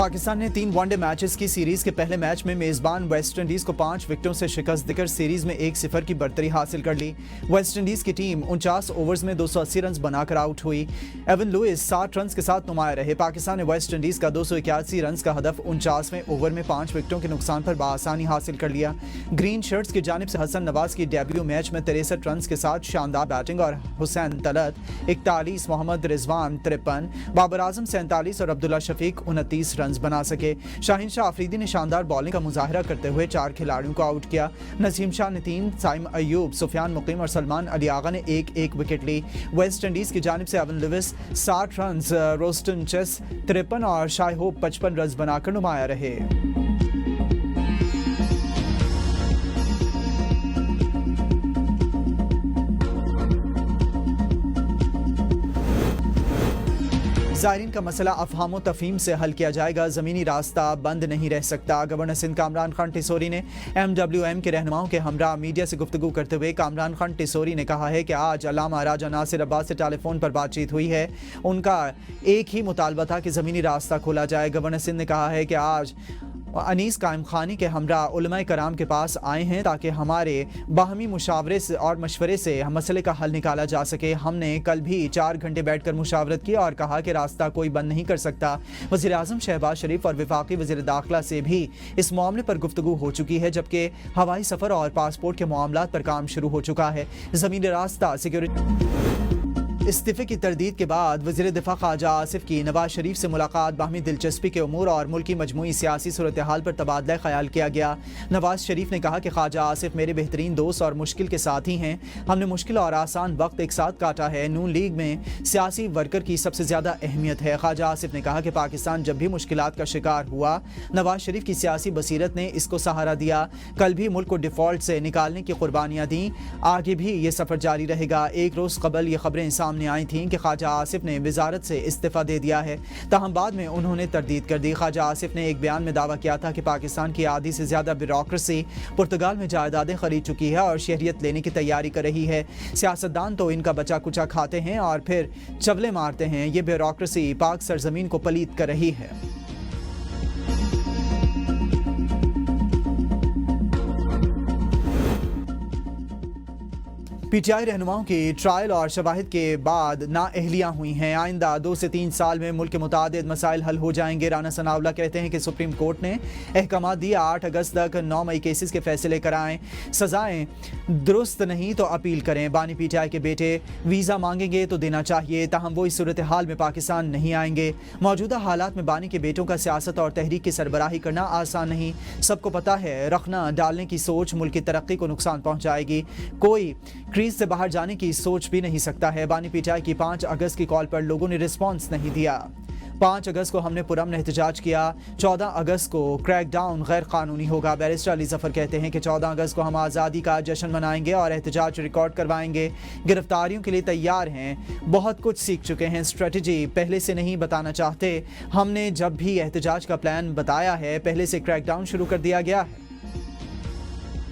पाकिस्तान ने 3 one day matches की series के पहले मैच में मेजबान वेस्ट इंडीज को 5 विकेटों से शिकस्त देकर सीरीज में 1-0 की बढ़तरी हासिल कर ली। वेस्ट इंडीज की टीम 49 ओवर्स में 280 रन बनाकर आउट हुई। एवन लुइस 60 रन के साथ नुमाया रहे। पाकिस्तान ने वेस्ट इंडीज का 281 रन का हदफ 49वें ओवर में 5 विकेटों के नुकसान पर बआसानी हासिल कर लिया। ग्रीन शर्ट्स की जानिब से हसन नवाज की डेब्यू मैच में 63 रन के साथ शानदार बैटिंग और हुसैन तलत 41, मोहम्मद रिजवान 53, बाबर आजम 47 और अब्दुल्ला शफीक 29 रन बना सके। शाहीन शाह अफरीदी ने शानदार बॉलिंग का मुजाहरा करते हुए 4 खिलाड़ियों को आउट किया। नसीम शाह ने 3, साइम अयूब, सुफियान मुकीम और सलमान अली आगा ने 1-1 विकेट ली। वेस्ट इंडीज की जानिब से Avon Louis 60 run, Roston Chase 53 और शाय होप 55 रन बनाकर नुमाया रहे। ज़ायरीन का मसला अफहाम व तफहीम से हल किया जाएगा, ज़मीनी रास्ता बंद नहीं रह सकता। गवर्नर सिंध कामरान खान टिसोरी ने MWM के रहनुमाओं के हमरा मीडिया से गुफ्तगू करते हुए कामरान खान टिसोरी ने कहा है कि आज अल्लामा राजा नासिर अब्बास से टेलीफोन पर बातचीत हुई है। उनका एक ही मुतालबा था कि ज़मीनी रास्ता खोला जाए। गवर्नर सिंध ने कहा है कि आज अनीस कायम खानी के हमरा उलमाए कराम के पास आए हैं ताकि हमारे बाहमी मुशावरे से और मशवरे से मसले का हल निकाला जा सके। हमने कल भी 4 घंटे बैठकर मुशावरत की और कहा कि रास्ता कोई बंद नहीं कर सकता। वज़ीर आज़म शहबाज शरीफ और वफाकी वज़ीर दाखिला से भी इस मामले पर गुफ्तगू हो चुकी है, जबकि हवाई सफ़र और पासपोर्ट के मामलात पर काम शुरू हो चुका है। ज़मीनी रास्ता सिक्योरिटी इस्तीफे की तरदीद के बाद वज़ीर दिफा ख्वाजा आसिफ की नवाज शरीफ से मुलाकात बाहमी दिलचस्पी के उमूर और मुल्क की मजमूई सियासी सूरत हाल पर तबादला ख्याल किया गया। नवाज शरीफ ने कहा कि ख्वाजा आसिफ मेरे बेहतरीन दोस्त और मुश्किल के साथी हैं। हमने मुश्किल और आसान वक्त एक साथ काटा है। नून लीग में सियासी वर्कर की सबसे ज़्यादा अहमियत है। ख्वाजा आसिफ ने कहा कि पाकिस्तान जब भी मुश्किलात का शिकार हुआ, नवाज शरीफ की सियासी बसीरत ने इसको सहारा दिया। कल भी मुल्क को डिफ़ॉल्ट से निकालने की कुर्बानियाँ दी, आगे भी ये सफ़र जारी रहेगा। एक रोज़ कबल ये खबरें सामने आई थीं कि ख्वाजा आसिफ ने वजारत से इस्तीफा दे दिया है, ताहम बाद में उन्होंने तरदीद कर दी। ख्वाजा आसिफ ने एक बयान में दावा किया था कि पाकिस्तान की आधी से ज्यादा ब्यूरोक्रेसी पुर्तगाल में जायदादें खरीद चुकी है और शहरियत लेने की तैयारी कर रही है। सियासतदान तो इनका बचा कुचा खाते हैं और फिर चवले मारते हैं। ये ब्यूरोक्रेसी पाक सरजमीन को पलीत कर रही है। PTI रहनुमाओं की ट्रायल और शवाहिद के बाद नाअहलियाँ हुई हैं। आइंदा 2 से 3 साल में मुल्क के मुतादिद मसाइल हल हो जाएंगे। राना सनाउल्लाह कहते हैं कि सुप्रीम कोर्ट ने अहकाम दिया 8 अगस्त तक 9 मई केसेस के फैसले कराएं। सजाएं दुरुस्त नहीं तो अपील करें। बानी PTI के बेटे वीज़ा मांगेंगे तो देना चाहिए, ताहम वो इस सूरत हाल में पाकिस्तान नहीं आएंगे। मौजूदा हालात में बानी के बेटों का सियासत और तहरीक की सरबराही करना आसान नहीं। सबको पता है रखना डालने की सोच मुल्क की तरक्की को नुकसान पहुँचाएगी। कोई क्रीज से बाहर जाने की सोच भी नहीं सकता है। बानी PTI की 5 अगस्त की कॉल पर लोगों ने रिस्पांस नहीं दिया। 5 अगस्त को हमने पुरअमन एहतजाज किया। 14 अगस्त को क्रैकडाउन गैर कानूनी होगा। बैरिस्टर अली जफर कहते हैं कि 14 अगस्त को हम आज़ादी का जश्न मनाएंगे और एहतजाज रिकॉर्ड करवाएंगे। गिरफ्तारियों के लिए तैयार हैं। बहुत कुछ सीख चुके हैं। स्ट्रेटजी पहले से नहीं बताना चाहते। हमने जब भी एहतजाज का प्लान बताया है, पहले से क्रैकडाउन शुरू कर दिया गया है।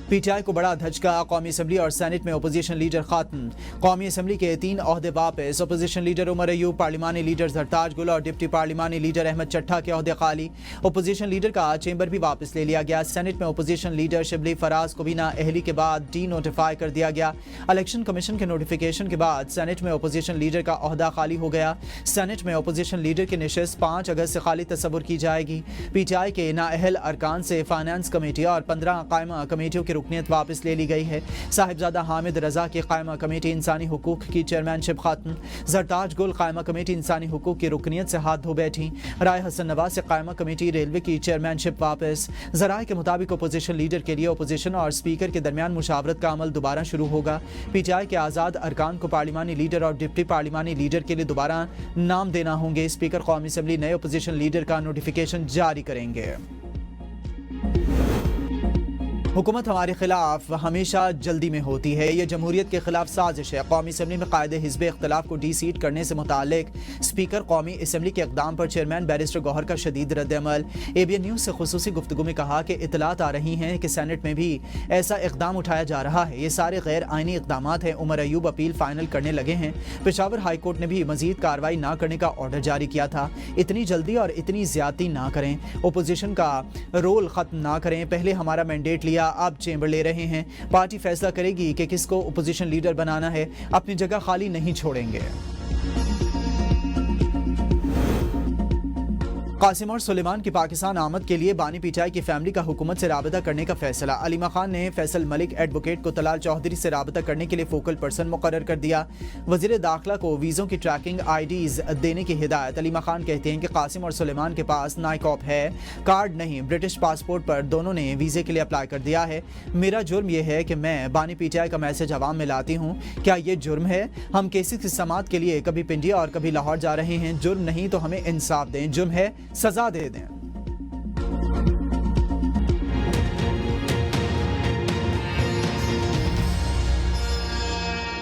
PTI को बड़ा धचका। कौमी असम्बली और सेनेट में अपोजिशन लीडर खात्म। कौमी असम्बली के 3 ओहदे वापस। अपोजिशन लीडर उमर अयूब, पार्लिमानी लीडर जरताज गुल और डिप्टी पार्लिमानी लीडर अहमद चट्टा के ओहदे खाली। अपोजिशन लीडर का चेंबर भी वापस ले लिया गया। सेनेट में अपोजिशन लीडर शिबली फराज को भी नाअहली के बाद डी नोटिफाई कर दिया गया। इलेक्शन कमीशन के नोटिफिकेशन के बाद सेनेट में अपोजिशन लीडर का ओहदा खाली हो गया। सेनेट में अपोजिशन लीडर की नशिस्त 5 अगस्त से खाली तस्वुर की जाएगी। PTI के नाअहल अरकान से फाइनेंस कमेटी और 15 कायमा कमेटियों की रुकनीत वापस ले ली गई है। साहिबजादा हामिद रजा की कायमा कमेटी इंसानी हुकूक की चेयरमैनशिप खत्म। जरताज गुल कायमा कमेटी इंसानी हुकूक की रुकनीत से हाथ धो बैठी। राय हसन नवाज से कायमा कमेटी रेलवे की चेयरमैनशिप वापस। जराये के मुताबिक अपोजिशन लीडर के लिए अपोजिशन और स्पीकर के दरमियान मुशावरत का अमल दोबारा शुरू होगा। PTI के आज़ाद अरकान को पार्लिमानी लीडर और डिप्टी पार्लिमानी लीडर के लिए दोबारा नाम देना होंगे। स्पीकर कौमी असम्बली नए अपोजिशन लीडर का नोटिफिकेशन जारी करेंगे। हुकूमत हमारे खिलाफ हमेशा जल्दी में होती है, ये जमहूरियत के खिलाफ साजिश है। कौमी असम्बली में कायदे हिज़्ब इख्तिलाफ को डी सीट करने से मुतालिक स्पीकर कौमी असम्बली के इक़दाम पर चेयरमैन बैरिस्टर गौहर का शदीद रद्द-ए-अमल। ABN न्यूज़ से खुसूसी गुफ्तगू में कहा कि इतलात आ रही हैं कि सेनेट में भी ऐसा इक़दाम उठाया जा रहा है। ये सारे गैर आइनी इक़दामात हैं। उमर अयूब अपील फाइनल करने लगे हैं। पेशावर हाई कोर्ट ने भी मजीद कार्रवाई ना करने का ऑर्डर जारी किया था। इतनी जल्दी और इतनी ज्यादती ना करें, ओपोजिशन का रोल ख़त्म ना करें। पहले हमारा मैंडेट लिया, अब चेंबर ले रहे हैं। पार्टी फैसला करेगी कि किसको ओपोजिशन लीडर बनाना है, अपनी जगह खाली नहीं छोड़ेंगे। कासिम और सुलेमान की पाकिस्तान आमद के लिए बानी पीटीआई की फैमिली का हुकूमत से राबता करने का फैसला। अलीमा खान ने फैसल मलिक एडवोकेट को तलाल चौधरी से राबता करने के लिए फोकल पर्सन मुकर्रर कर दिया। वज़ीर दाखिला को वीज़ों की ट्रैकिंग IDs देने की हिदायत। अलीमा खान कहते हैं कि कासिम और सुलेमान के पास नाइकॉप है, कार्ड नहीं। ब्रिटिश पासपोर्ट पर दोनों ने वीज़े के लिए अप्लाई कर दिया है। मेरा जुर्म यह है कि मैं बानी पीटीआई का मैसेज अवाम में लाती हूँ। क्या ये जुर्म है? हम केसेस की समाअत के लिए कभी पिंडिया और कभी लाहौर जा रहे हैं। जुर्म नहीं तो हमें इंसाफ दें, जुर्म है सजा दे दें।